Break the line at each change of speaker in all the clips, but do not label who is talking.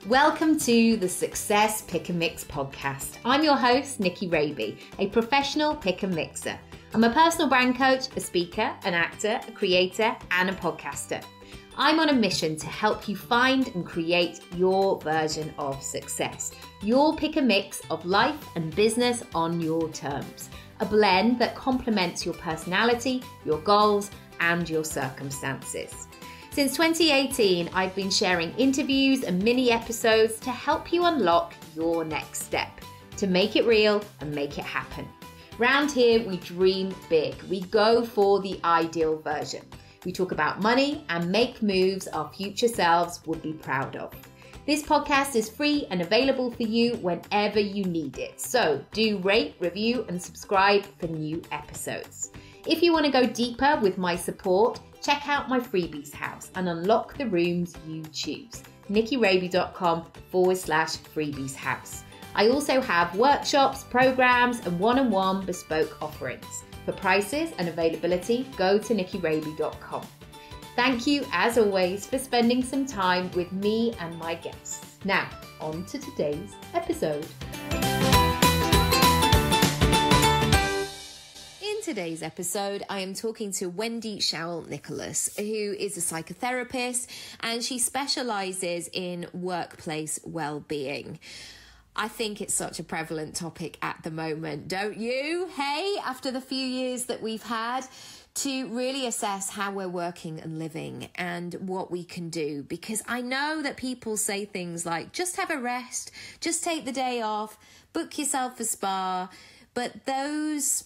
Welcome to the Success Pick and Mix podcast. I'm your host, Nikki Raby, a professional pick and mixer. I'm a personal brand coach, a speaker, an actor, a creator, and a podcaster. I'm on a mission to help you find and create your version of success. Your pick and mix of life and business on your terms. A blend that complements your personality, your goals, and your circumstances. Since 2018, I've been sharing interviews and mini episodes to help you unlock your next step, to make it real and make it happen. Round here, we dream big. We go for the ideal version. We talk about money and make moves our future selves would be proud of. This podcast is free and available for you whenever you need it. So do rate, review, and subscribe for new episodes. If you want to go deeper with my support, check out my freebies house and unlock the rooms you choose. NikkiRaby.com/freebies house. I also have workshops, programs, and one-on-one bespoke offerings. For prices and availability, go to NikkiRaby.com. Thank you, as always, for spending some time with me and my guests. Now, on to today's episode. In today's episode, I am talking to Wendy Showell-Nicholas, who is a psychotherapist, and she specialises in workplace well-being. I think it's such a prevalent topic at the moment, don't you? Hey, after the few years that we've had, to really assess how we're working and living and what we can do. Because I know that people say things like, just have a rest, just take the day off, book yourself a spa. But those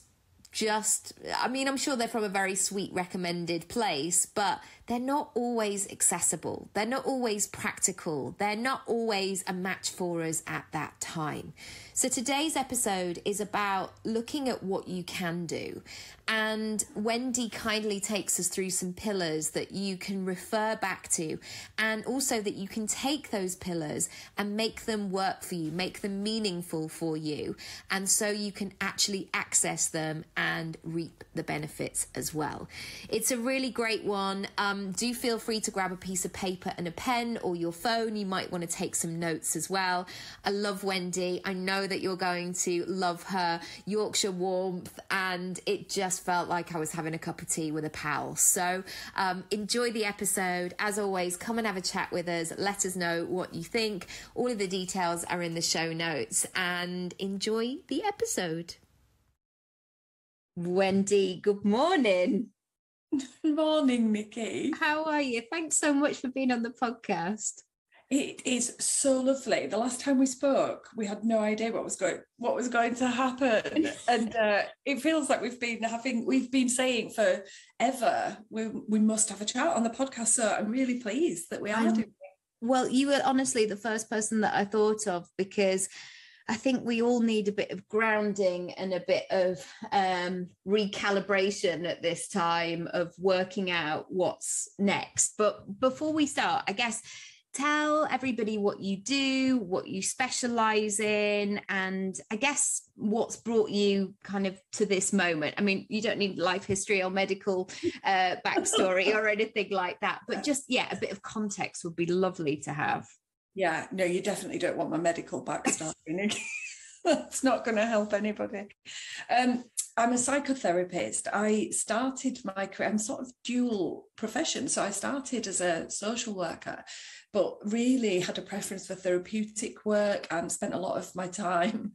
I'm sure they're from a very sweet recommended place, but they're not always accessible. They're not always practical. They're not always a match for us at that time. So today's episode is about looking at what you can do. And Wendy kindly takes us through some pillars that you can refer back to, and also that you can take those pillars and make them work for you, make them meaningful for you. And so you can actually access them and reap the benefits as well. It's a really great one. Do feel free to grab a piece of paper and a pen or your phone. You might want to take some notes as well. I love Wendy. I know that you're going to love her Yorkshire warmth, and it just felt like I was having a cup of tea with a pal. So enjoy the episode. As always, come and have a chat with us. Let us know what you think. All of the details are in the show notes, and enjoy the episode. Wendy, good morning.
Good morning, Nikki.
How are you? Thanks so much for being on the podcast.
It is so lovely. The last time we spoke, we had no idea what was going to happen, and it feels like we've been saying forever we must have a chat on the podcast. So I'm really pleased that we are doing it.
Well, you were honestly the first person that I thought of, because I think we all need a bit of grounding and a bit of recalibration at this time of working out what's next. But before we start, I guess, tell everybody what you do, what you specialize in, and I guess what's brought you kind of to this moment. I mean, you don't need life history or medical backstory or anything like that, but just, a bit of context would be lovely to have.
Yeah, no, you definitely don't want my medical backstory, Nikki. That's not going to help anybody. I'm a psychotherapist. I started my career, I'm sort of dual profession. So I started as a social worker, but really had a preference for therapeutic work and spent a lot of my time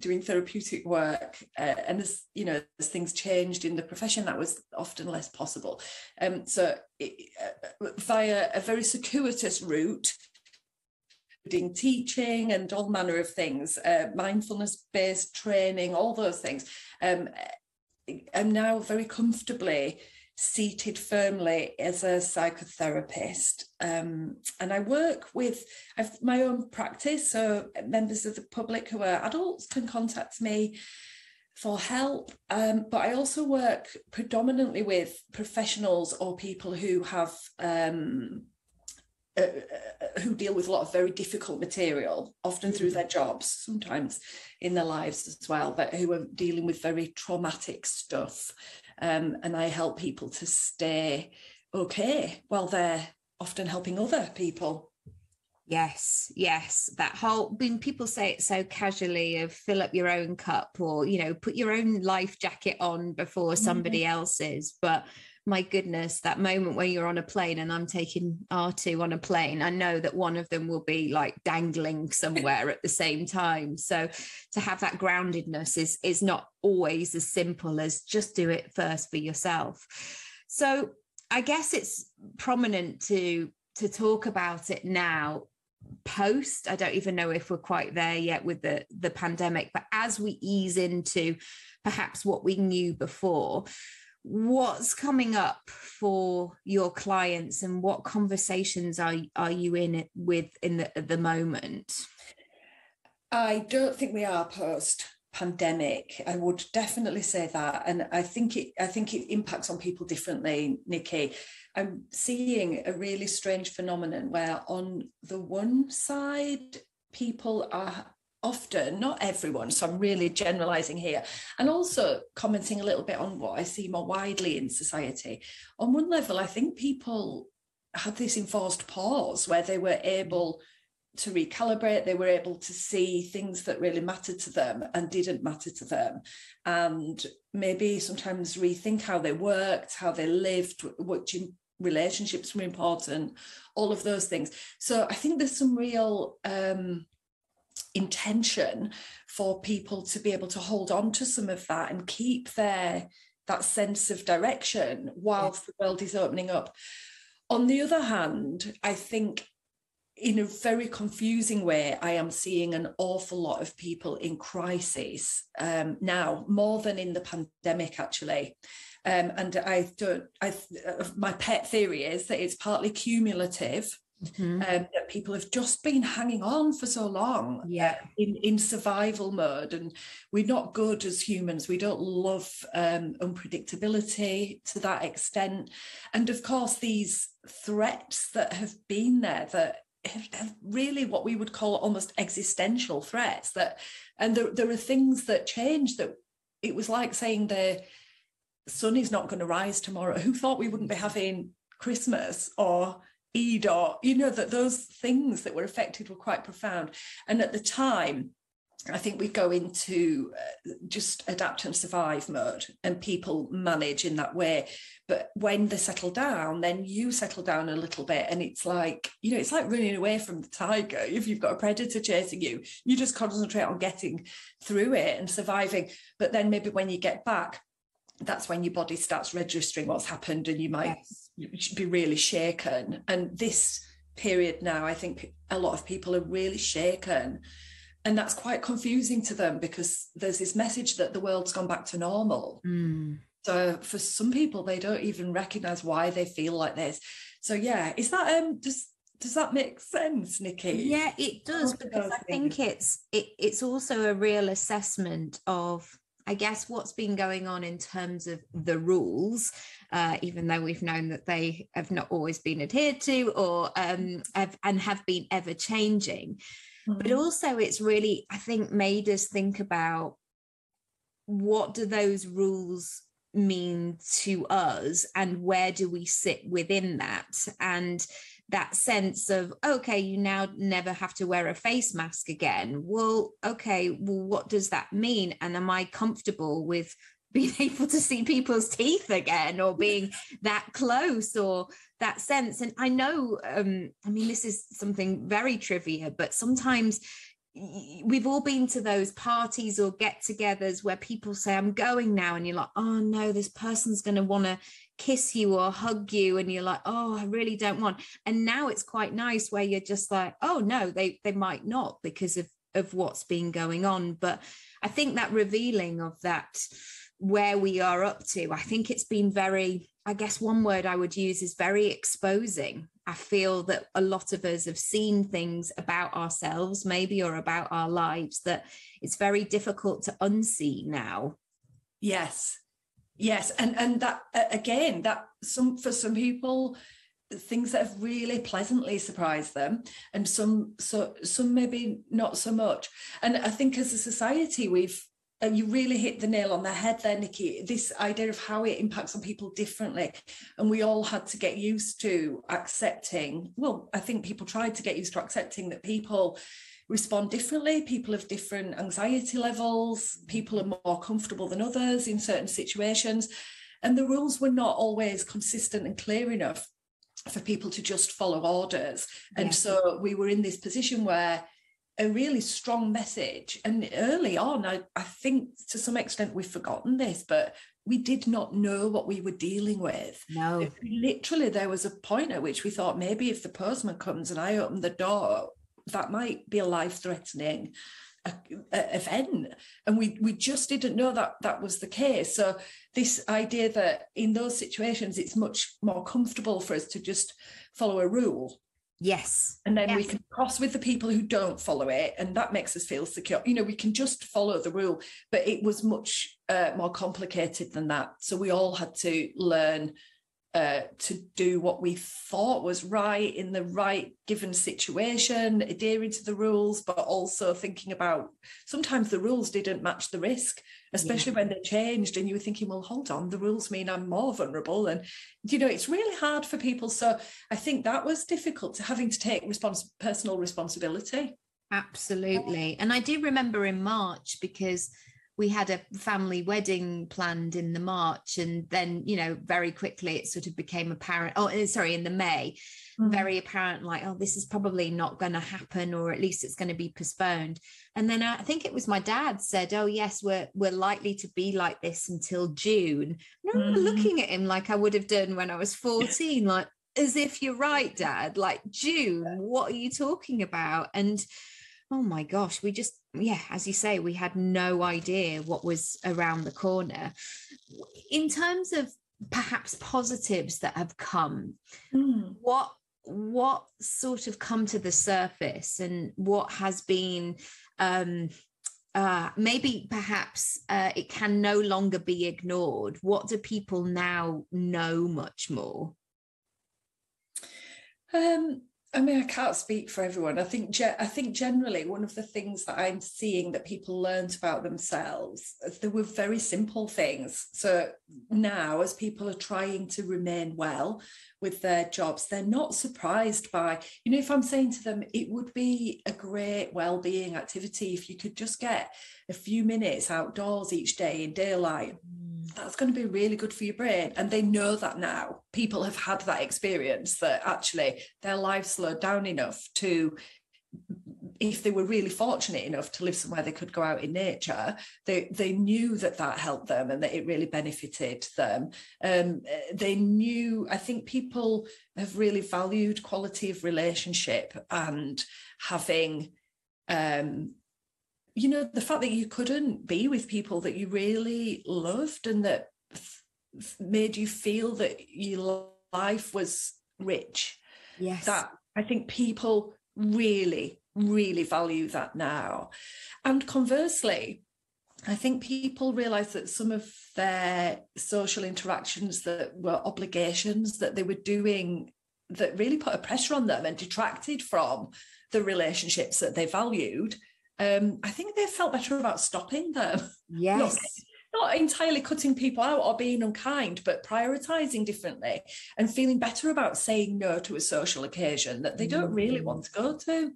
doing therapeutic work. And as things changed in the profession, that was often less possible. Via a very circuitous route, teaching and all manner of things, mindfulness-based training, all those things. I'm now very comfortably seated firmly as a psychotherapist. And I have my own practice, so members of the public who are adults can contact me for help. But I also work predominantly with professionals or people who have who deal with a lot of very difficult material, often through their jobs, sometimes in their lives as well, but who are dealing with very traumatic stuff. And I help people to stay okay while they're often helping other people.
Yes. That whole, when people say it so casually of fill up your own cup, or, you know, put your own life jacket on before somebody else's. But my goodness, that moment when you're on a plane and I'm taking R2 on a plane, I know that one of them will be like dangling somewhere at the same time. So to have that groundedness is not always as simple as just do it first for yourself. So I guess it's prominent to talk about it now, post. I don't even know if we're quite there yet with the pandemic, but as we ease into perhaps what we knew before, what's coming up for your clients and what conversations are you in the moment?
I don't think we are post pandemic. I would definitely say that, and I think it impacts on people differently, Nikki. I'm seeing a really strange phenomenon where on the one side, people are often, not everyone, so I'm really generalizing here, and also commenting a little bit on what I see more widely in society. On one level, I think people had this enforced pause where they were able to recalibrate, they were able to see things that really mattered to them and didn't matter to them, and maybe sometimes rethink how they worked, how they lived, which relationships were important, all of those things. So I think there's some real intention for people to be able to hold on to some of that and keep that sense of direction whilst the world is opening up. On the other hand, I think in a very confusing way, I am seeing an awful lot of people in crisis now, more than in the pandemic, actually. And my pet theory is that it's partly cumulative, that people have just been hanging on for so long in survival mode. And we're not good as humans. We don't love unpredictability to that extent. And of course, these threats that have been there that have really what we would call almost existential threats, and there are things that change, that it was like saying the sun is not going to rise tomorrow. Who thought we wouldn't be having Christmas or Eid, or, you know, that those things that were affected were quite profound. And at the time, I think we go into just adapt and survive mode, and people manage in that way. But when they settle down, then you settle down a little bit, and it's like, you know, it's like running away from the tiger. If you've got a predator chasing you, you just concentrate on getting through it and surviving. But then maybe when you get back, that's when your body starts registering what's happened, and you might be really shaken. And this period now, I think a lot of people are really shaken. And that's quite confusing to them, because there's this message that the world's gone back to normal. So for some people, they don't even recognize why they feel like this. So yeah, is that does that make sense, Nikki?
Yeah, it does, because I think it's also a real assessment of, I guess, what's been going on in terms of the rules, even though we've known that they have not always been adhered to, or have been ever changing. But also it's really, I think, made us think about, what do those rules mean to us, and where do we sit within that? And that sense of, okay, you now never have to wear a face mask again. Well, okay, well, what does that mean? And am I comfortable with being able to see people's teeth again, or being that close, or that sense? And I know, I mean, this is something very trivia, but sometimes we've all been to those parties or get-togethers where people say, I'm going now, and you're like, oh no, this person's going to want to kiss you or hug you, and you're like, oh, I really don't want. And now it's quite nice where you're just like, oh no, they might not, because of what's been going on. But I think that revealing of that, where we are up to, I think it's been very, I guess one word I would use is very exposing. I feel that a lot of us have seen things about ourselves, maybe, or about our lives, that it's very difficult to unsee now.
Yes. And that, again, that for some people, things that have really pleasantly surprised them, and some maybe not so much. And I think as a society, we've you really hit the nail on the head there, Nikki, this idea of how it impacts on people differently. And we all had to get used to accepting, well, I think people tried to get used to accepting that people respond differently. People have different anxiety levels. People are more comfortable than others in certain situations. And the rules were not always consistent and clear enough for people to just follow orders. And so we were in this position where a really strong message, and early on, I think to some extent we've forgotten this, but we did not know what we were dealing with.
No.
Literally, there was a point at which we thought maybe if the postman comes and I open the door, that might be a life-threatening event. And we just didn't know that that was the case. So this idea that in those situations, it's much more comfortable for us to just follow a rule.
Yes.
And then we can cross with the people who don't follow it, and that makes us feel secure. You know, we can just follow the rule, but it was much more complicated than that. So we all had to learn to do what we thought was right in the right given situation, adhering to the rules, but also thinking about sometimes the rules didn't match the risk, especially when they changed and you were thinking, well, hold on, the rules mean I'm more vulnerable. And, you know, it's really hard for people. So I think that was difficult, to having to take personal responsibility.
Absolutely. And I do remember in March, because we had a family wedding planned in the March, and then, you know, very quickly it sort of became apparent, in the May, very apparent, like, oh, this is probably not going to happen, or at least it's going to be postponed. And then I think it was my dad said, oh yes, we're likely to be like this until June. And I remember looking at him like I would have done when I was 14, like, as if you're right, Dad, like, June, what are you talking about? And oh my gosh, we just, as you say, we had no idea what was around the corner. In terms of perhaps positives that have come, what sort of come to the surface, and what has been maybe perhaps it can no longer be ignored? What do people now know much more?
I mean, I can't speak for everyone. I think generally one of the things that I'm seeing that people learned about themselves, there were very simple things. So now, as people are trying to remain well with their jobs, they're not surprised by, you know, if I'm saying to them, it would be a great well-being activity if you could just get a few minutes outdoors each day in daylight. That's going to be really good for your brain. And they know that now. People have had that experience, that actually their life slowed down enough to, if they were really fortunate enough to live somewhere they could go out in nature, they knew that helped them and that it really benefited them. They knew, I think people have really valued quality of relationship, and having you know, the fact that you couldn't be with people that you really loved and that made you feel that your life was rich.
Yes.
That, I think people really, really value that now. And conversely, I think people realise that some of their social interactions that were obligations that they were doing, that really put a pressure on them and detracted from the relationships that they valued, I think they felt better about stopping them.
Yes.
Not entirely cutting people out or being unkind, but prioritising differently and feeling better about saying no to a social occasion that they don't really want to go to.
And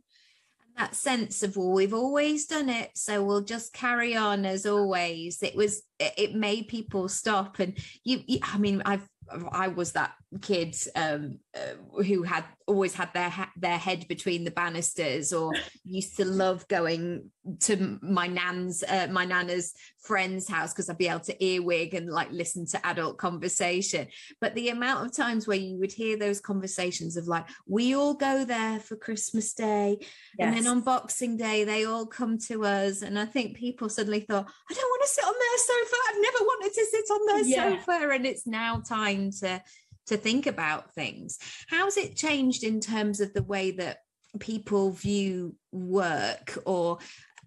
that sense of, well, we've always done it, so we'll just carry on as always. It made people stop. And I mean, I was that kid who had always had their head between the banisters, or used to love going to my nana's friend's house because I'd be able to earwig and like listen to adult conversation. But the amount of times where you would hear those conversations of like, we all go there for Christmas Day, and then on Boxing Day they all come to us, and I think people suddenly thought, I don't want to sit on their sofa, I've never wanted to sit on their sofa, and it's now time to think about things. How's it changed in terms of the way that people view work, or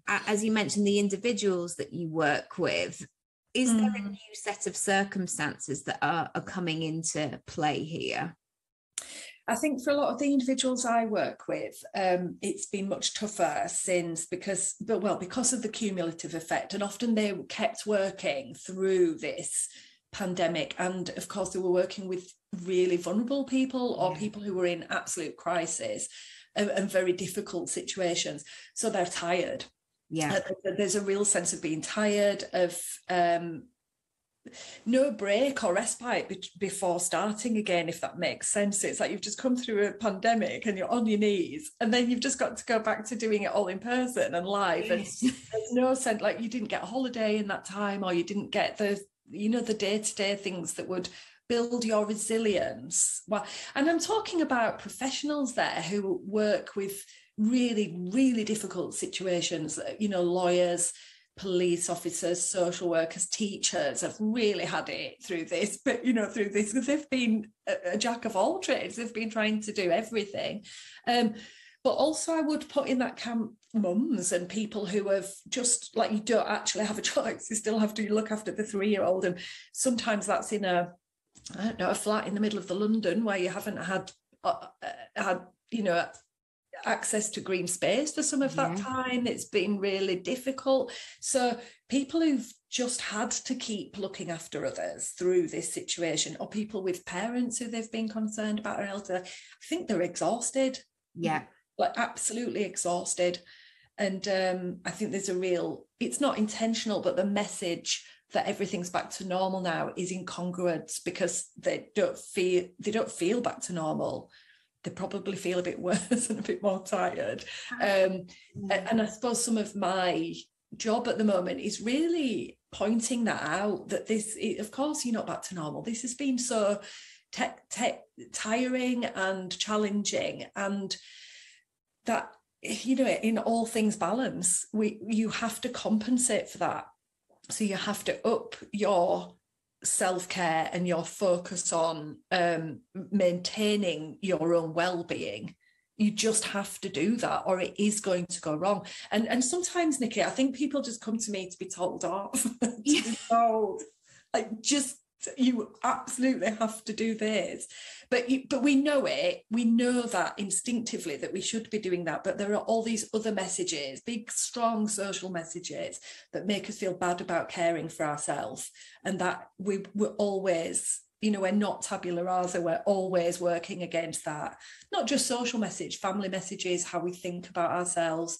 as you mentioned, the individuals that you work with? Is there a new set of circumstances that are coming into play here?
I think for a lot of the individuals I work with, it's been much tougher because of the cumulative effect, and often they kept working through this pandemic, and of course they were working with really vulnerable people or people who were in absolute crisis and very difficult situations, so they're tired. There's a real sense of being tired, of no break or respite before starting again, if that makes sense. It's like you've just come through a pandemic and you're on your knees, and then you've just got to go back to doing it all in person and live. Yes. And there's no sense, like you didn't get a holiday in that time, or you didn't get the day-to-day things that would build your resilience. Well, and I'm talking about professionals there who work with really, really difficult situations, lawyers, police officers, social workers, teachers have really had it through this, because they've been a jack of all trades. They've been trying to do everything. But also I would put in that camp mums and people who have just, like, you don't actually have a choice. You still have to look after the 3-year-old. And sometimes that's in a flat in the middle of the London where you haven't had access to green space for some of that time. It's been really difficult. So people who've just had to keep looking after others through this situation, or people with parents who they've been concerned about or elderly, I think they're exhausted. Like absolutely exhausted. And I think there's it's not intentional, but the message that everything's back to normal now is incongruent, because they don't feel back to normal. They probably feel a bit worse and a bit more tired. And I suppose some of my job at the moment is really pointing that out, that of course you're not back to normal. This has been so tiring and challenging, and that, in all things balance, you have to compensate for that. So you have to up your self-care and your focus on maintaining your own well-being. You just have to do that, or it is going to go wrong. And sometimes, Nikki, I think people just come to me to be told off. Be told, like, just, you absolutely have to do this. But we know it. We know that instinctively that we should be doing that. But there are all these other messages, big, strong social messages that make us feel bad about caring for ourselves. And that we're always, we're not tabula rasa. We're always working against that. Not just social message, family messages, how we think about ourselves.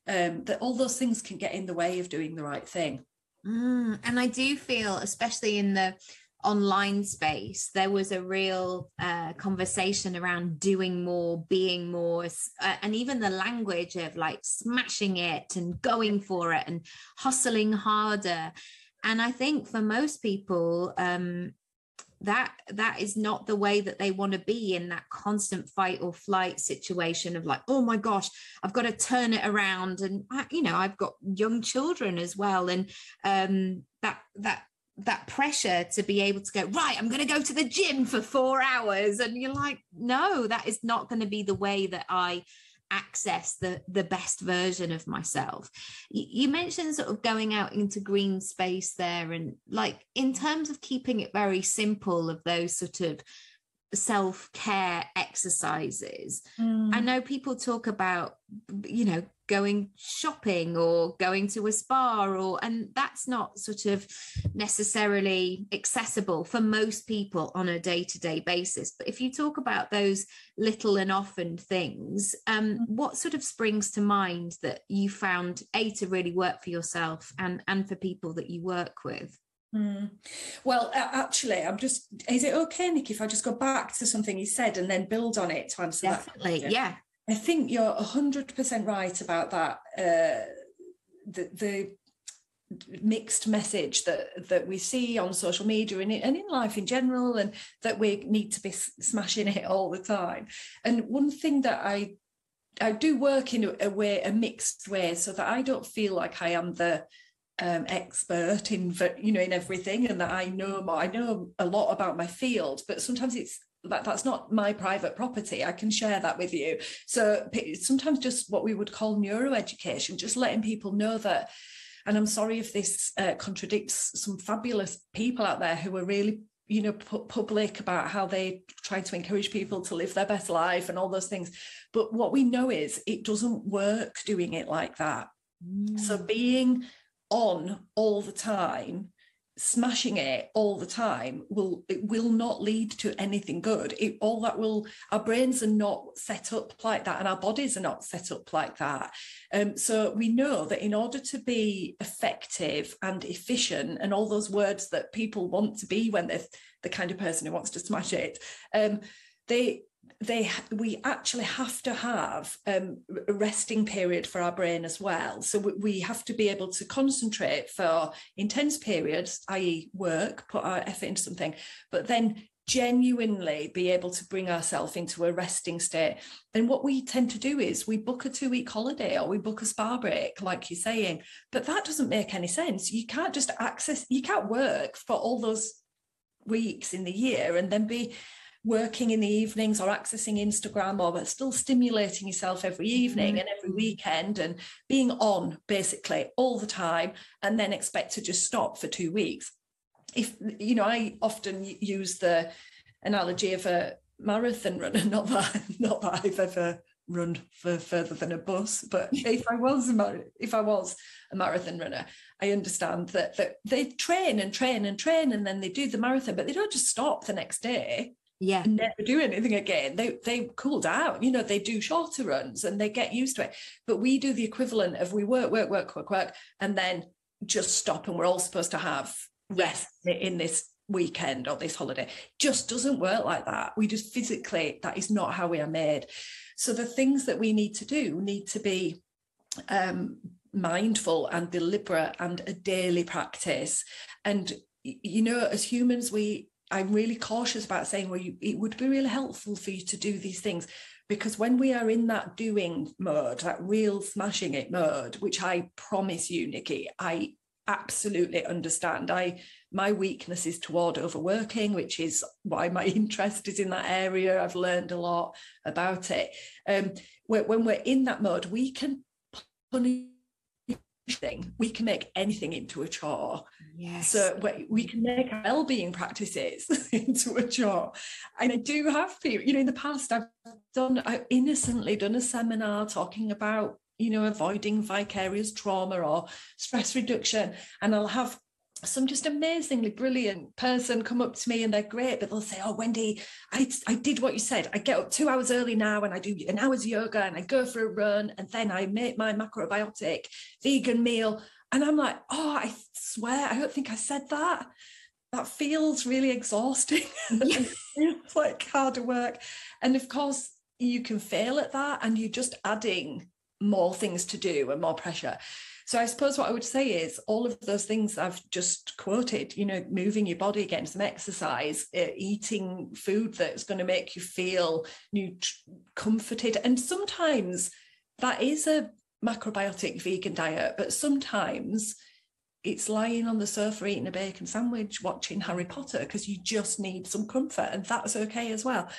That all those things can get in the way of doing the right thing.
And I do feel, especially in the online space, there was a real conversation around doing more, being more, and even the language of like smashing it and going for it and hustling harder. And I think for most people, that is not the way that they want to be, in that constant fight or flight situation of like, oh my gosh, I've got to turn it around. And I've got young children as well, and that pressure to be able to go, right, I'm going to go to the gym for 4 hours, and you're like, no, that is not going to be the way that I access the best version of myself. You mentioned sort of going out into green space there, and like in terms of keeping it very simple, of those sort of self-care exercises. I know people talk about, going shopping or going to a spa, and that's not sort of necessarily accessible for most people on a day-to-day basis. But if you talk about those little and often things, what sort of springs to mind that you found to really work for yourself and for people that you work with?
Well, actually, is it okay, Nick, if I just go back to something you said and then build on it to answer that?
Definitely, yeah.
I think you're 100% right about that. The mixed message that we see on social media and in life in general, and that we need to be smashing it all the time. And one thing that I do work in a mixed way, so that I don't feel like I am the expert in everything, and that I know a lot about my field, but sometimes that's not my private property. I can share that with you. So sometimes just what we would call neuroeducation, just letting people know that, and I'm sorry if this contradicts some fabulous people out there who are really public about how they try to encourage people to live their best life and all those things. But what we know is it doesn't work doing it like that. So being on all the time, smashing it all the time will not lead to anything good. Our brains are not set up like that, and our bodies are not set up like that. So we know that in order to be effective and efficient, and all those words that people want to be when they're the kind of person who wants to smash it, we actually have to have a resting period for our brain as well. So we have to be able to concentrate for intense periods, i.e. work, put our effort into something, but then genuinely be able to bring ourselves into a resting state. And what we tend to do is we book a 2-week holiday, or we book a spa break, like you're saying, but that doesn't make any sense. You can't work for all those weeks in the year and then be working in the evenings or accessing Instagram, or still stimulating yourself every evening and every weekend and being on basically all the time, and then expect to just stop for 2 weeks. I often use the analogy of a marathon runner, not that I've ever run for further than a bus, but if I was a marathon runner, I understand that they train and then they do the marathon, but they don't just stop the next day.
Yeah,
and never do anything again. They cool down, they do shorter runs and they get used to it. But we do the equivalent of we work, and then just stop, and we're all supposed to have rest in this weekend or this holiday. Just doesn't work like that. We just physically, that is not how we are made. So the things that we need to do need to be mindful and deliberate and a daily practice. And as humans, I'm really cautious about saying, it would be really helpful for you to do these things, because when we are in that doing mode, that real smashing it mode, which I promise you, Nikki, I absolutely understand. My weakness is toward overworking, which is why my interest is in that area. I've learned a lot about it. When we're in that mode, we can we can make anything into a chore.
Yes.
So we can make our well-being practices into a chore. And I do have people, in the past I've innocently done a seminar talking about, avoiding vicarious trauma or stress reduction. And I'll have some just amazingly brilliant person come up to me, and they're great, but they'll say, "Oh, Wendy, I did what you said. I get up 2 hours early now, and I do an hour's yoga, and I go for a run, and then I make my macrobiotic vegan meal." And I'm like, "Oh, I swear, I don't think I said that. That feels really exhausting." It feels like harder work. And of course, you can fail at that, and you're just adding more things to do and more pressure. So I suppose what I would say is all of those things I've just quoted, moving your body, getting some exercise, eating food that's going to make you feel comforted. And sometimes that is a macrobiotic vegan diet, but sometimes it's lying on the sofa eating a bacon sandwich, watching Harry Potter, because you just need some comfort, and that's okay as well.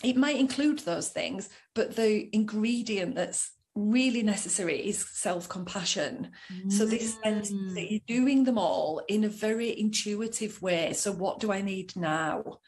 It might include those things, but the ingredient that's really necessary is self-compassion. So this sense that you're doing them all in a very intuitive way. So what do I need now?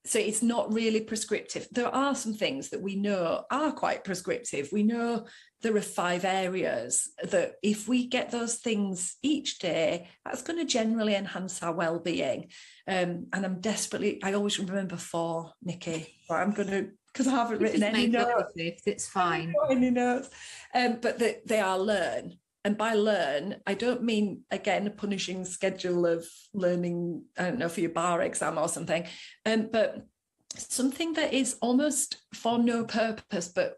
So it's not really prescriptive. There are some things that we know are quite prescriptive. We know there are 5 areas that if we get those things each day, that's going to generally enhance our well-being. And I always remember 4, Nikki, but I'm going to, because I haven't written any notes.
It's fine.
Any notes. But they are learn. And by learn, I don't mean, again, a punishing schedule of learning, I don't know, for your bar exam or something, but something that is almost for no purpose, but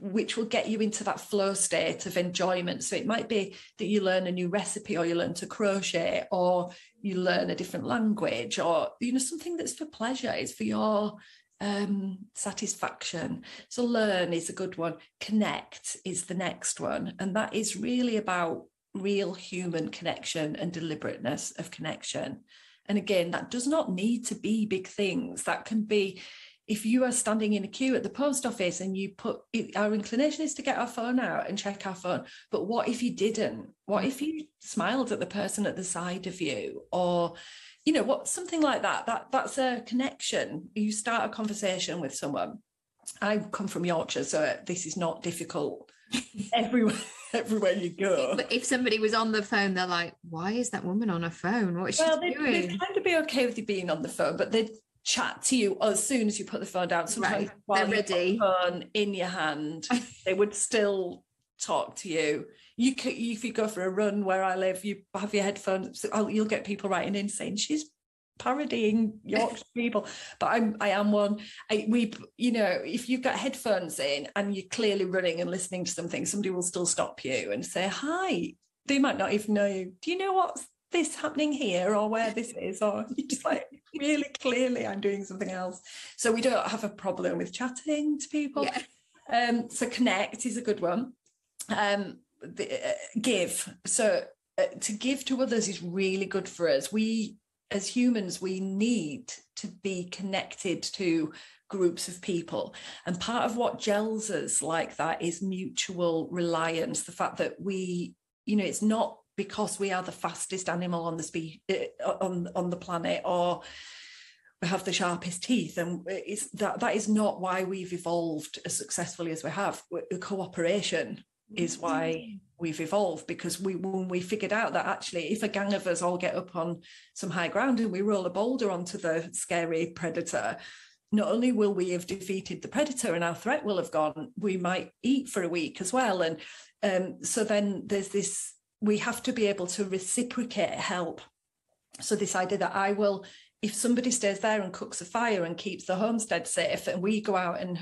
which will get you into that flow state of enjoyment. So it might be that you learn a new recipe, or you learn to crochet, or you learn a different language, or, something that's for pleasure, it's for your satisfaction. So learn is a good one. Connect is the next one, and that is really about real human connection and deliberateness of connection. And again, that does not need to be big things. That can be, if you are standing in a queue at the post office and our inclination is to get our phone out and check our phone, but what if you didn't? What if you smiled at the person at the side of you? Or something like that's a connection. You start a conversation with someone. I come from Yorkshire, so this is not difficult everywhere you go.
But if somebody was on the phone, they're like, why is that woman on her phone? What's she doing?
They'd kind of be okay with you being on the phone, but they'd chat to you as soon as you put the phone down. Sometimes while
they're ready.
You've got the phone in your hand, they would still talk to you. If you go for a run where I live, you have your headphones, you'll get people writing in saying she's parodying Yorkshire people, but I am one. If you've got headphones in and you're clearly running and listening to something, somebody will still stop you and say hi. They might not even know you. Do you know what's this happening here or where this is? Or you're just like, really clearly I'm doing something else. So we don't have a problem with chatting to people. Yeah. So connect is a good one. Give. So to give to others is really good for us. We, as humans, we need to be connected to groups of people. And part of what gels us like that is mutual reliance. The fact that we, it's not because we are the fastest animal on the planet, or we have the sharpest teeth, and that is not why we've evolved as successfully as we have. Cooperation is why we've evolved, because when we figured out that actually if a gang of us all get up on some high ground and we roll a boulder onto the scary predator, not only will we have defeated the predator and our threat will have gone, we might eat for a week as well. And so then there's this, we have to be able to reciprocate help. So this idea that if somebody stays there and cooks a fire and keeps the homestead safe, and we go out and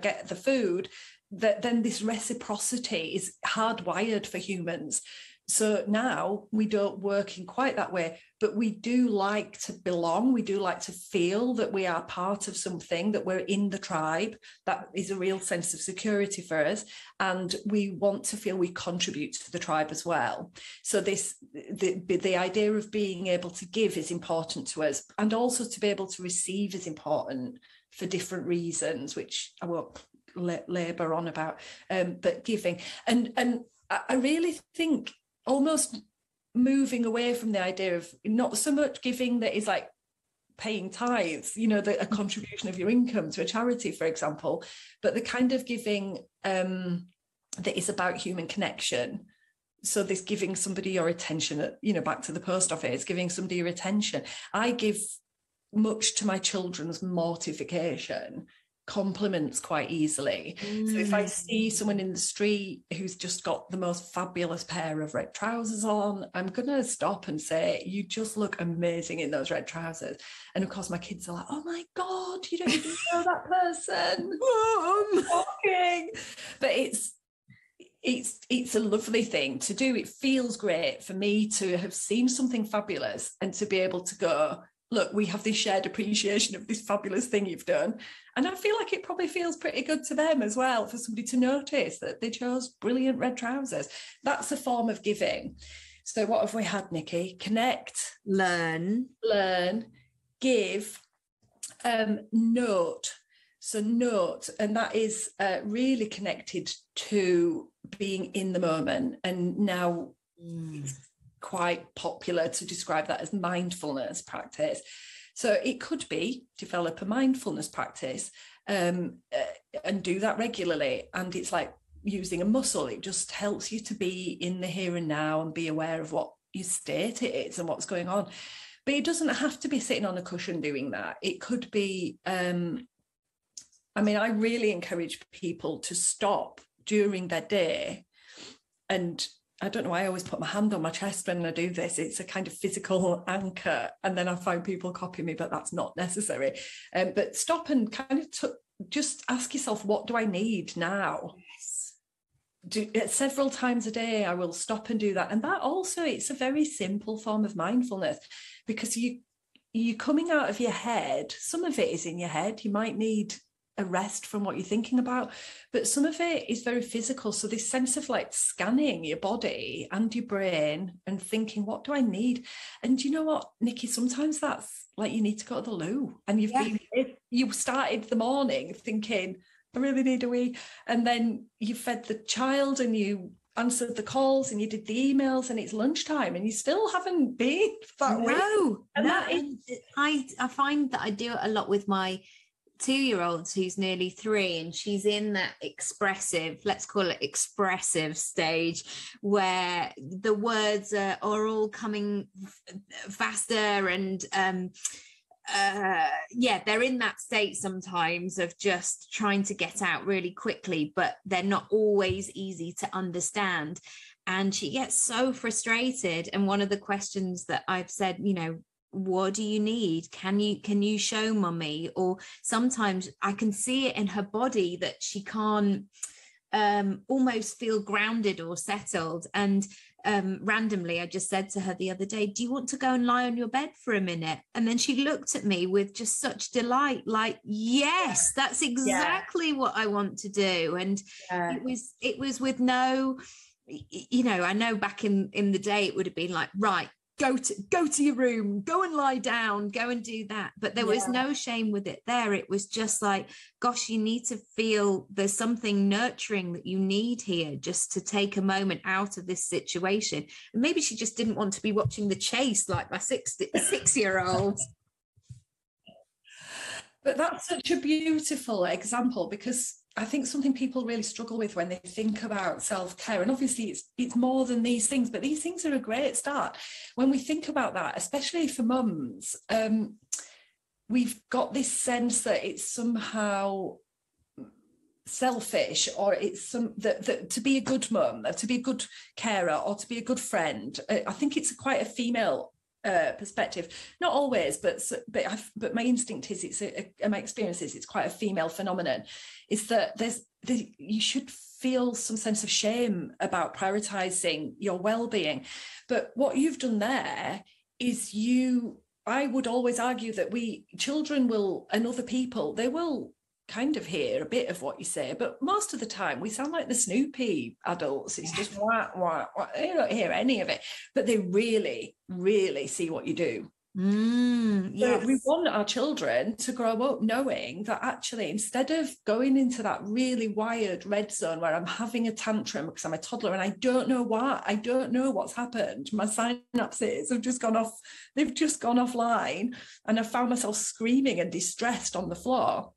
get the food, then this reciprocity is hardwired for humans. So now we don't work in quite that way, but we do like to belong. We do like to feel that we are part of something, that we're in the tribe. That is a real sense of security for us. And we want to feel we contribute to the tribe as well. So the idea of being able to give is important to us, and also to be able to receive is important for different reasons, which I won't labour on about, but giving. And I really think almost moving away from the idea of not so much giving that is like paying tithes, a contribution of your income to a charity, for example, but the kind of giving that is about human connection. So this giving somebody your attention, back to the post office, giving somebody your attention. I give much to my children's mortification compliments quite easily. So if I see someone in the street who's just got the most fabulous pair of red trousers on, I'm gonna stop and say, you just look amazing in those red trousers. And of course my kids are like, oh my god, you don't even know that person. Walking. But it's a lovely thing to do. It feels great for me to have seen something fabulous and to be able to go, look, we have this shared appreciation of this fabulous thing you've done. And I feel like it probably feels pretty good to them as well, for somebody to notice that they chose brilliant red trousers. That's a form of giving. So what have we had, Nikki? Connect.
Learn,
give, note. So note, and that is really connected to being in the moment. And now it's quite popular to describe that as mindfulness practice. So it could be develop a mindfulness practice and do that regularly. And it's like using a muscle. It just helps you to be in the here and now and be aware of what your state it is and what's going on. But it doesn't have to be sitting on a cushion doing that. It could be, I really encourage people to stop during their day. And I don't know why I always put my hand on my chest when I do this. It's a kind of physical anchor. And then I find people copy me, but that's not necessary. But stop and kind of just ask yourself, what do I need now? Yes. Several times a day, I will stop and do that. And that also, it's a very simple form of mindfulness, because you're coming out of your head. Some of it is in your head. You might need a rest from what you're thinking about, but some of it is very physical. So this sense of like scanning your body and your brain and thinking, what do I need? And you know what, Nikki, sometimes that's like you need to go to the loo, and you started the morning thinking, I really need a wee, and then you fed the child and you answered the calls and you did the emails and it's lunchtime and you still haven't been that way.
No,
And
no.
that is,
I find that I do it a lot with my 2-year-old who's nearly 3, and she's in that expressive, let's call it expressive stage, where the words are all coming faster, and they're in that state sometimes of just trying to get out really quickly, but they're not always easy to understand. And she gets so frustrated. And one of the questions that I've said, what do you need? Can you show mummy? Or sometimes I can see it in her body that she can't almost feel grounded or settled. And randomly, I just said to her the other day, do you want to go and lie on your bed for a minute? And then she looked at me with just such delight, like, yes, that's exactly what I want to do. And it was with no, I know back in the day, it would have been like, right, go to your room, go and lie down, go and do that. But there was no shame with it there. It was just like, gosh, you need to feel there's something nurturing that you need here, just to take a moment out of this situation. And maybe she just didn't want to be watching The Chase like my 6-year-old.
But that's such a beautiful example, because I think something people really struggle with when they think about self-care, and obviously it's more than these things, but these things are a great start. When we think about that, especially for mums, we've got this sense that it's somehow selfish, or it's that to be a good mum, to be a good carer, or to be a good friend. I think it's quite a female perspective, not always, but my instinct is my experience is it's quite a female phenomenon. Is that you should feel some sense of shame about prioritizing your well-being, but what you've done there is I would always argue that children will, and other people, they will kind of hear a bit of what you say, but most of the time we sound like the Snoopy adults. It's just wah, wah, wah. They don't hear any of it, but they really, really see what you do.
Yes.
So we want our children to grow up knowing that actually, instead of going into that really wired red zone where I'm having a tantrum because I'm a toddler and I don't know what's happened, my synapses have just gone off, they've just gone offline, and I found myself screaming and distressed on the floor.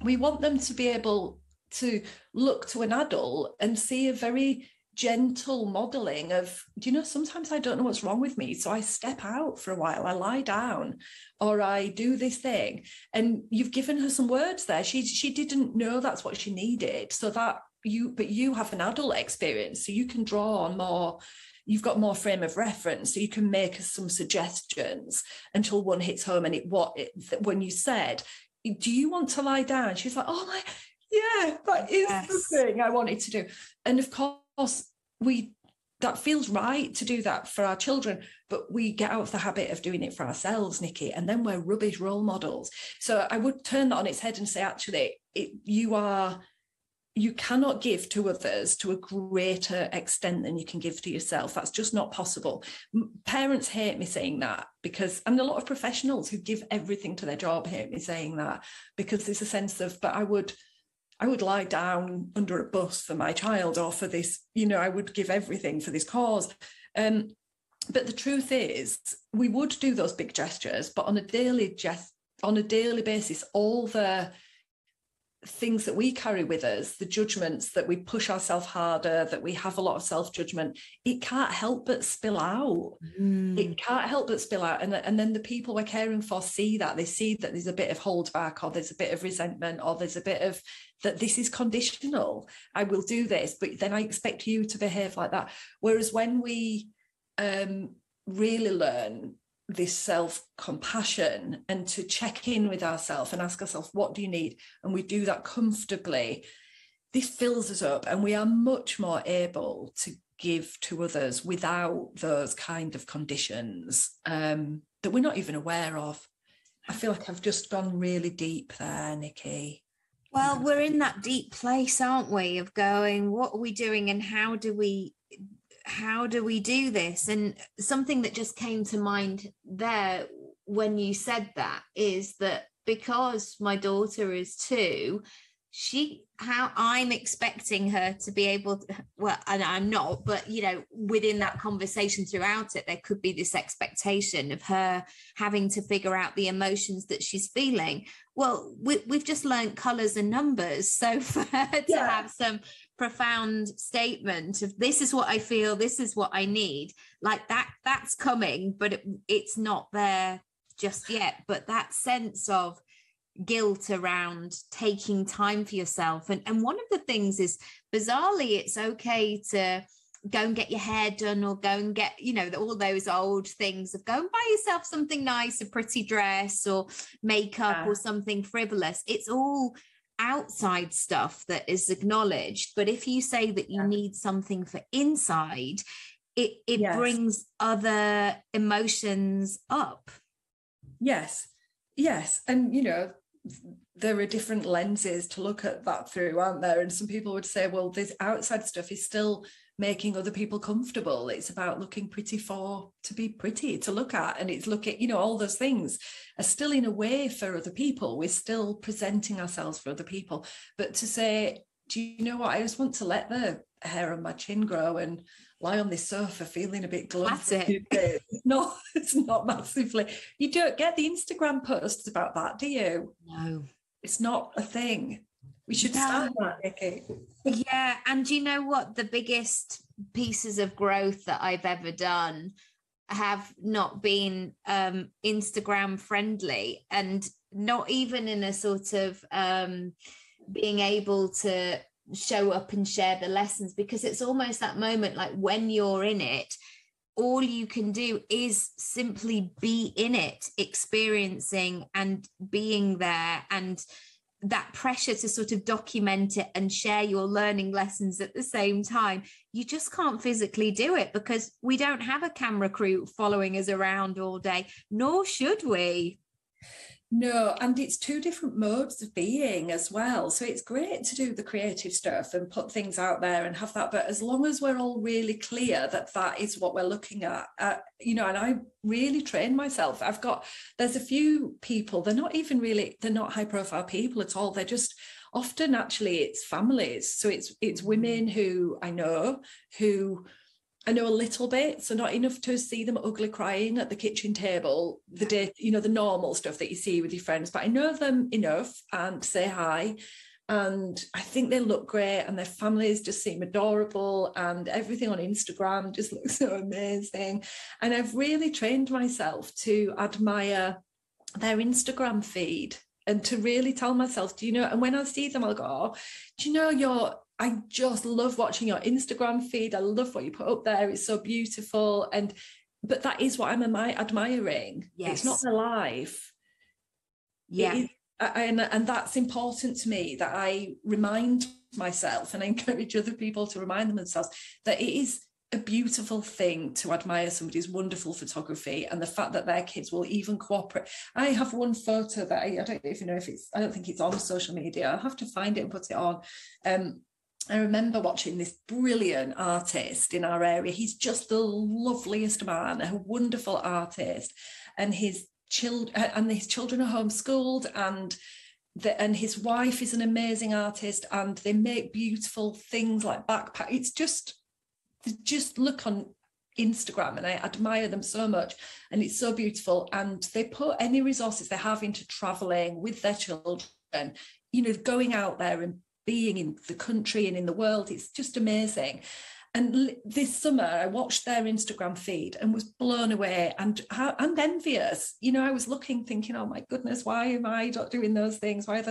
We want them to be able to look to an adult and see a very gentle modeling of, sometimes I don't know what's wrong with me, so I step out for a while, I lie down, or I do this thing. And you've given her some words there. She didn't know that's what she needed. So you have an adult experience, so you can draw on more. You've got more frame of reference, so you can make us some suggestions until one hits home. And when you said, do you want to lie down? She's like, oh my, yeah, that is the thing I wanted to do. And of course, that feels right to do that for our children, but we get out of the habit of doing it for ourselves, Nikki, and then we're rubbish role models. So I would turn that on its head and say, actually, you cannot give to others to a greater extent than you can give to yourself. That's just not possible. Parents hate me saying that, and a lot of professionals who give everything to their job hate me saying that, because there's a sense of, but I would lie down under a bus for my child, or for this, I would give everything for this cause. But the truth is, we would do those big gestures, but on a daily basis, all the things that we carry with us, the judgments that we push ourselves harder, that we have a lot of self-judgment, it can't help but spill out. It can't help but spill out. And then the people we're caring for see that. They see that there's a bit of holdback, or there's a bit of resentment, or there's a bit of that this is conditional. I will do this, but then I expect you to behave like that. Whereas when we really learn this self-compassion and to check in with ourselves and ask ourselves, what do you need? And we do that comfortably, this fills us up, and we are much more able to give to others without those kind of conditions that we're not even aware of. I feel like I've just gone really deep there, Nikki.
Well, we're in that deep place, aren't we, of going, what are we doing and how do we do this? And something that just came to mind there when you said that is that because my daughter is 2, how I'm expecting her to be able to, well, and I'm not, but within that conversation throughout it, there could be this expectation of her having to figure out the emotions that she's feeling. Well, we've just learned colours and numbers, so for her to have some profound statement of this is what I feel, this is what I need, like that's coming, but it's not there just yet. But that sense of guilt around taking time for yourself, and one of the things is, bizarrely, it's okay to go and get your hair done, or go and get all those old things of go and buy yourself something nice, a pretty dress or makeup or something frivolous. It's all outside stuff that is acknowledged, but if you say that you need something for inside, it brings other emotions up.
Yes, and there are different lenses to look at that through, aren't there? And some people would say, well, this outside stuff is still making other people comfortable. It's about looking pretty to be pretty to look at, and it's looking, all those things are still in a way for other people. We're still presenting ourselves for other people. But to say, do you know what, I just want to let the hair on my chin grow and lie on this sofa feeling a bit glum.
That's it.
No, it's not massively. You don't get the Instagram posts about that, do you?
No.
It's not a thing. We should start that, Nikki.
Yeah, and you know what? The biggest pieces of growth that I've ever done have not been Instagram friendly, and not even in a sort of being able to show up and share the lessons, because it's almost that moment, like when you're in it, all you can do is simply be in it, experiencing and being there, and that pressure to sort of document it and share your learning lessons at the same time, you just can't physically do it, because we don't have a camera crew following us around all day, nor should we.
No, and it's two different modes of being as well. So it's great to do the creative stuff and put things out there and have that. But as long as we're all really clear that that is what we're looking at, and I really train myself. There's a few people, they're not high profile people at all. They're just often, actually, it's families. So it's women who I know a little bit, so not enough to see them ugly crying at the kitchen table the day, the normal stuff that you see with your friends, but I know them enough and say hi, and I think they look great, and their families just seem adorable, and everything on Instagram just looks so amazing. And I've really trained myself to admire their Instagram feed and to really tell myself, and when I see them, I'll go, oh, I just love watching your Instagram feed. I love what you put up there. It's so beautiful. But that is what I'm admiring.
Yes.
It's not their life.
Yeah.
And that's important to me, that I remind myself, and I encourage other people to remind themselves that it is a beautiful thing to admire somebody's wonderful photography, and the fact that their kids will even cooperate. I have one photo that I don't even know if I don't think it's on social media. I'll have to find it and put it on. I remember watching this brilliant artist in our area. He's just the loveliest man, a wonderful artist, and his children are homeschooled, and his wife is an amazing artist, and they make beautiful things like backpack. It's just look on Instagram, and I admire them so much, and it's so beautiful. And they put any resources they have into traveling with their children, going out there and being in the country and in the world. It's just amazing. And this summer I watched their Instagram feed and was blown away and envious. I was looking, thinking, oh my goodness, why am I not doing those things? I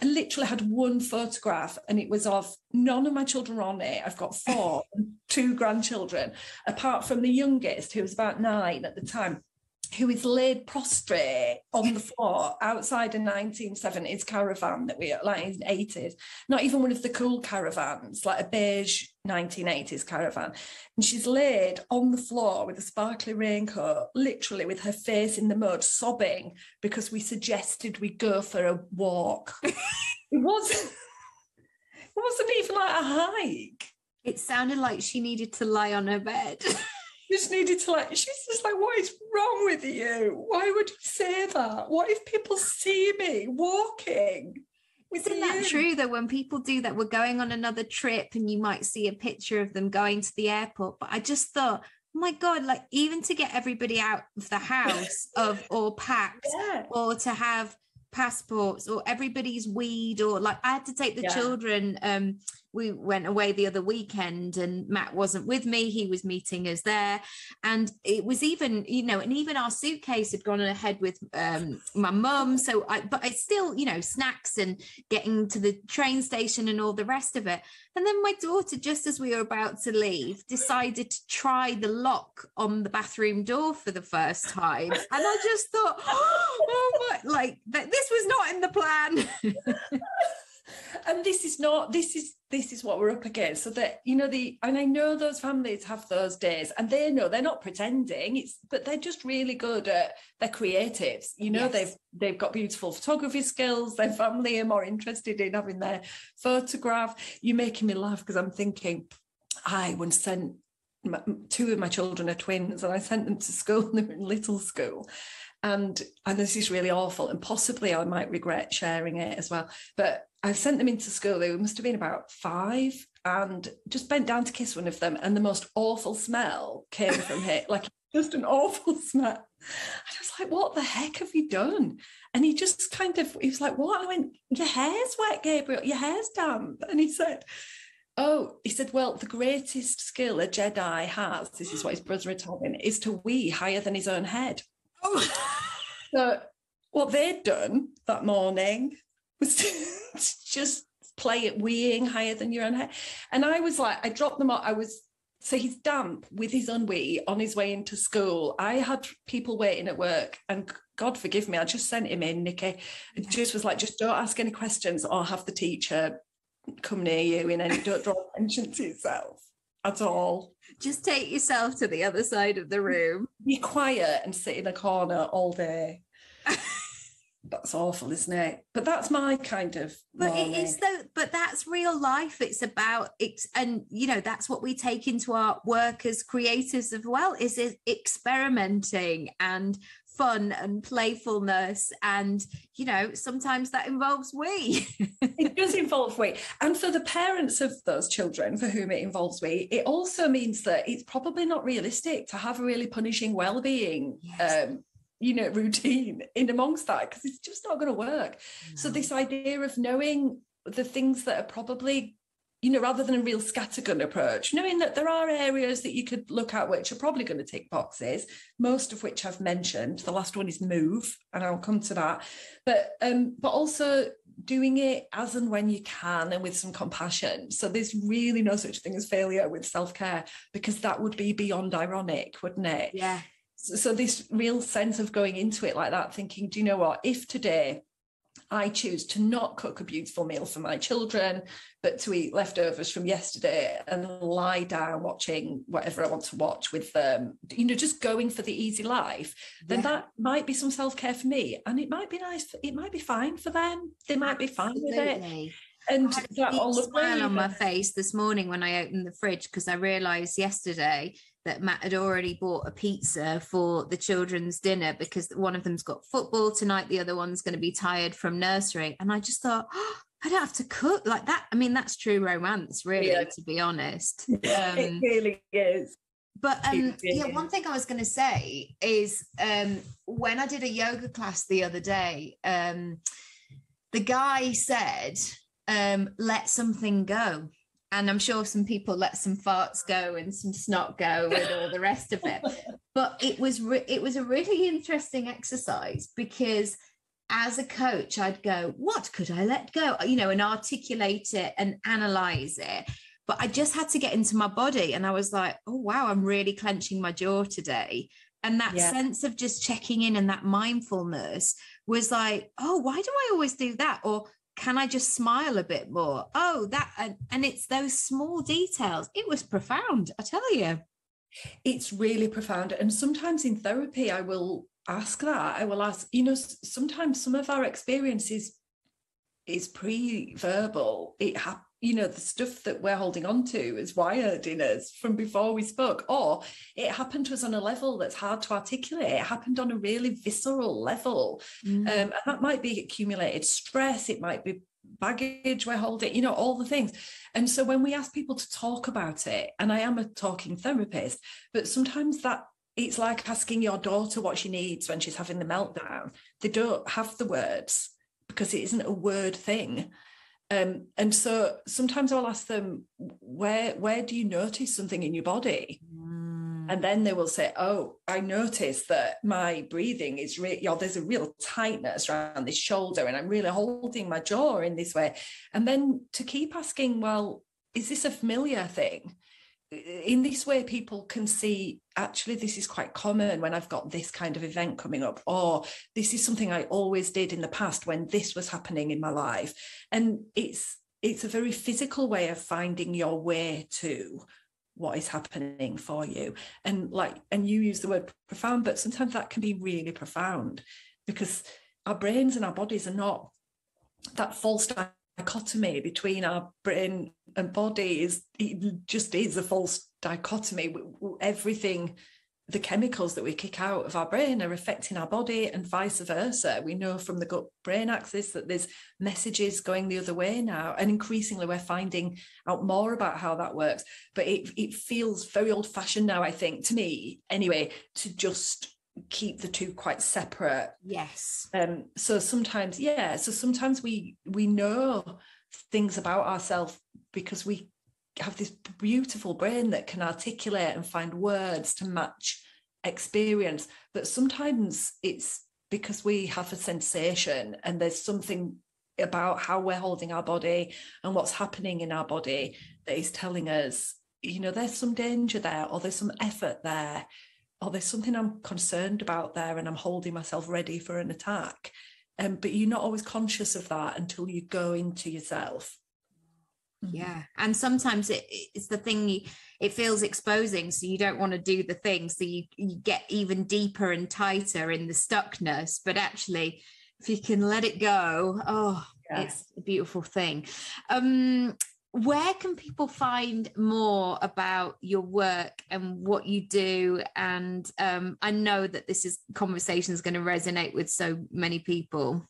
literally had one photograph, and it was of none of my children on it. I've got 4 and 2 grandchildren, apart from the youngest, who was about 9 at the time, who is laid prostrate on the floor outside a 1970s caravan that we like in the 80s, not even one of the cool caravans, like a beige 1980s caravan. And she's laid on the floor with a sparkly raincoat, literally with her face in the mud, sobbing because we suggested we go for a walk. It wasn't even like a hike.
It sounded like she needed to lie on her bed.
Just needed to she's just like, what is wrong with you? Why would you say that? What if people see me walking?
Isn't that true though? When people do that, we're going on another trip and you might see a picture of them going to the airport. But I just thought, oh my God, like even to get everybody out of the house or packed or to have passports or everybody's weed, or like I had to take the children. We went away the other weekend and Matt wasn't with me. He was meeting us there. And it was even, and even our suitcase had gone ahead with my mum. But it's still, snacks and getting to the train station and all the rest of it. And then my daughter, just as we were about to leave, decided to try the lock on the bathroom door for the first time. And I just thought, oh my, like this was not in the plan.
And this is what we're up against. So that, and I know those families have those days and they know they're not pretending, but they're just really good at, they're creatives, they've got beautiful photography skills, their family are more interested in having their photograph. You're making me laugh because I'm thinking, I once sent two of my children are twins and I sent them to school and they were in little school. And this is really awful, and possibly I might regret sharing it as well. But I sent them into school. They must have been about 5, and just bent down to kiss one of them, and the most awful smell came from it, like just an awful smell. And I was like, "What the heck have you done?" And he just he was like, "What?" And I went, "Your hair's wet, Gabriel. Your hair's damp." And he said, well, the greatest skill a Jedi has, this is what his brother had told him, is to wee higher than his own head. So what they'd done that morning was to just play at weeing higher than your own head. And I was like, I dropped them off. So he's damp with his own wee on his way into school. I had people waiting at work, and God forgive me, I just sent him in, Nikki. It just was like, just don't ask any questions or have the teacher come near you and don't draw attention to yourself at all.
Just take yourself to the other side of the room.
Be quiet and sit in a corner all day. That's awful, isn't it? But that's my kind of morning.
But that's real life. It's about and that's what we take into our work as creators as well, is experimenting and fun and playfulness, and sometimes that involves we.
It does involve we, and for the parents of those children for whom it involves we, it also means that it's probably not realistic to have a really punishing well-being routine in amongst that, because it's just not going to work. No. So this idea of knowing the things that are probably, rather than a real scattergun approach, knowing that there are areas that you could look at which are probably going to tick boxes, most of which I've mentioned. The last one is move, and I'll come to that. But also doing it as and when you can and with some compassion. So there's really no such thing as failure with self-care, because that would be beyond ironic, wouldn't it?
Yeah.
So this real sense of going into it like that, thinking, do you know what, if today I choose to not cook a beautiful meal for my children, but to eat leftovers from yesterday and lie down watching whatever I want to watch with them, just going for the easy life, then that might be some self-care for me. And it might be nice, it might be fine for them. They might be fine with it. And
I had a smile on my face this morning when I opened the fridge, because I realised yesterday that Matt had already bought a pizza for the children's dinner, because one of them's got football tonight, the other one's going to be tired from nursery. And I just thought, I don't have to cook like that. I mean, that's true romance, really, to be honest.
It really is.
But one thing I was going to say is when I did a yoga class the other day, the guy said, let something go. And I'm sure some people let some farts go and some snot go and all the rest of it. But it was a really interesting exercise, because as a coach, I'd go, what could I let go? And articulate it and analyze it. But I just had to get into my body. And I was like, oh, wow, I'm really clenching my jaw today. And that sense of just checking in and that mindfulness was like, oh, why do I always do that? Or can I just smile a bit more? Oh, that, and it's those small details. It was profound, I tell you.
It's really profound. And sometimes in therapy, I will ask that. I will ask, sometimes some of our experiences is pre-verbal. The stuff that we're holding on to is wired in us from before we spoke, or it happened to us on a level that's hard to articulate. It happened on a really visceral level. And that might be accumulated stress. It might be baggage we're holding, you know, all the things. And so when we ask people to talk about it, and I am a talking therapist, but sometimes that it's like asking your daughter what she needs when she's having the meltdown. They don't have the words because it isn't a word thing. And so sometimes I'll ask them, where do you notice something in your body? And then they will say, oh, I noticed that my breathing is there's a real tightness around this shoulder and I'm really holding my jaw in this way. And then to keep asking, well, is this a familiar thing? In this way, people can see, actually, this is quite common when I've got this kind of event coming up, or this is something I always did in the past when this was happening in my life. And it's a very physical way of finding your way to what is happening for you. And you use the word profound, but sometimes that can be really profound because our brains and our bodies are not that false dichotomy between our brain and body. It just is a false dichotomy. Everything, the chemicals that we kick out of our brain are affecting our body and vice versa. We know from the gut brain axis that there's messages going the other way now, and increasingly we're finding out more about how that works. But it feels very old-fashioned now, I think, to me anyway, to just keep the two quite separate.
Yes.
So sometimes we know things about ourselves because we have this beautiful brain that can articulate and find words to match experience. But sometimes it's because we have a sensation and there's something about how we're holding our body and what's happening in our body that is telling us, you know, there's some danger there, or there's some effort there, or there's something I'm concerned about there and I'm holding myself ready for an attack. But you're not always conscious of that until you go into yourself.
Yeah. And sometimes it's the thing, it feels exposing, so you don't want to do the thing, so you get even deeper and tighter in the stuckness. But actually, if you can let it go, it's a beautiful thing. Where can people find more about your work and what you do? And I know that this conversation is going to resonate with so many people.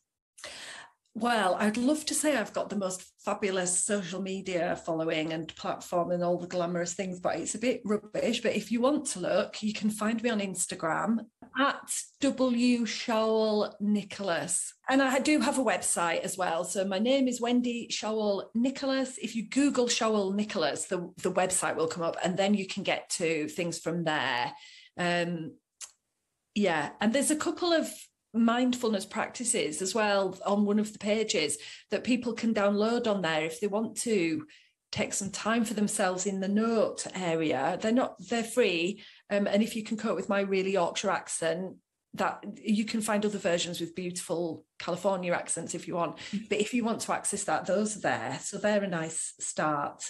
Well, I'd love to say I've got the most fabulous social media following and platform and all the glamorous things, but it's a bit rubbish. But if you want to look, you can find me on Instagram at wshowell-nicholas. And I do have a website as well. So my name is Wendy Showell-Nicholas. If you Google Showell-Nicholas, the website will come up, and then you can get to things from there. And there's a couple of mindfulness practices as well on one of the pages that people can download on there if they want to take some time for themselves in the note area. They're free, and if you can cope with my really Yorkshire accent, that you can find other versions with beautiful California accents if you want. But if you want to access that, those are there, so they're a nice start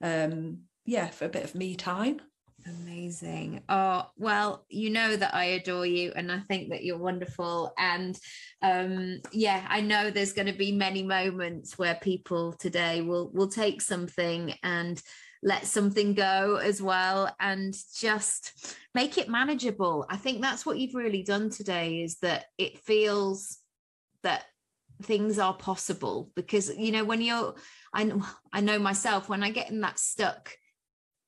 for a bit of me time.
Amazing. Oh, well, you know that I adore you and I think that you're wonderful. And I know there's going to be many moments where people today will take something and let something go as well, and just make it manageable. I think that's what you've really done today, is that it feels that things are possible. Because, you know, I know myself, when I get in that stuck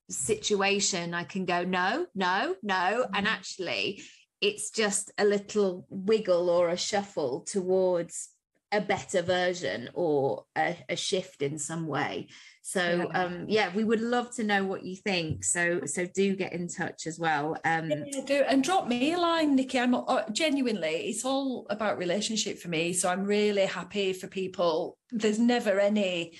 situation, I can go no, and actually it's just a little wiggle or a shuffle towards a better version or a shift in some way. So we would love to know what you think, so do get in touch as well.
Do, and drop me a line, Nikki. I'm genuinely, it's all about relationship for me, so I'm really happy for people. There's never any,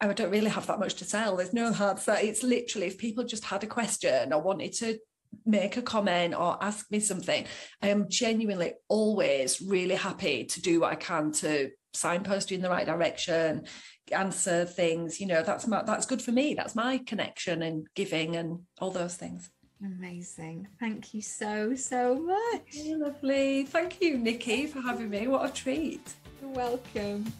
I don't really have that much to tell. There's no hard set. It's literally, if people just had a question or wanted to make a comment or ask me something, I am genuinely always really happy to do what I can to signpost you in the right direction, answer things. You know, that's good for me. That's my connection and giving and all those things.
Amazing. Thank you so much.
Oh, lovely. Thank you, Nikki, for having me. What a treat.
You're welcome.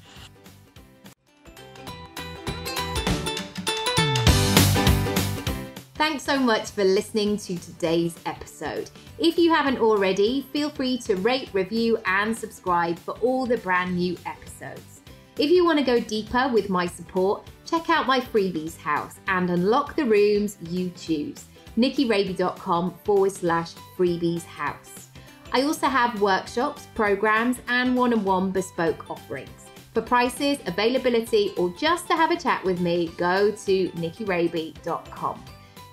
Thanks so much for listening to today's episode. If you haven't already, feel free to rate, review and subscribe for all the brand new episodes. If you want to go deeper with my support, check out my freebies house and unlock the rooms you choose. NikkiRaby.com/freebies house. I also have workshops, programs, and one-on-one bespoke offerings. For prices, availability, or just to have a chat with me, go to NikkiRaby.com.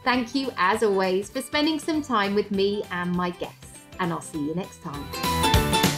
Thank you, as always, for spending some time with me and my guests, and I'll see you next time.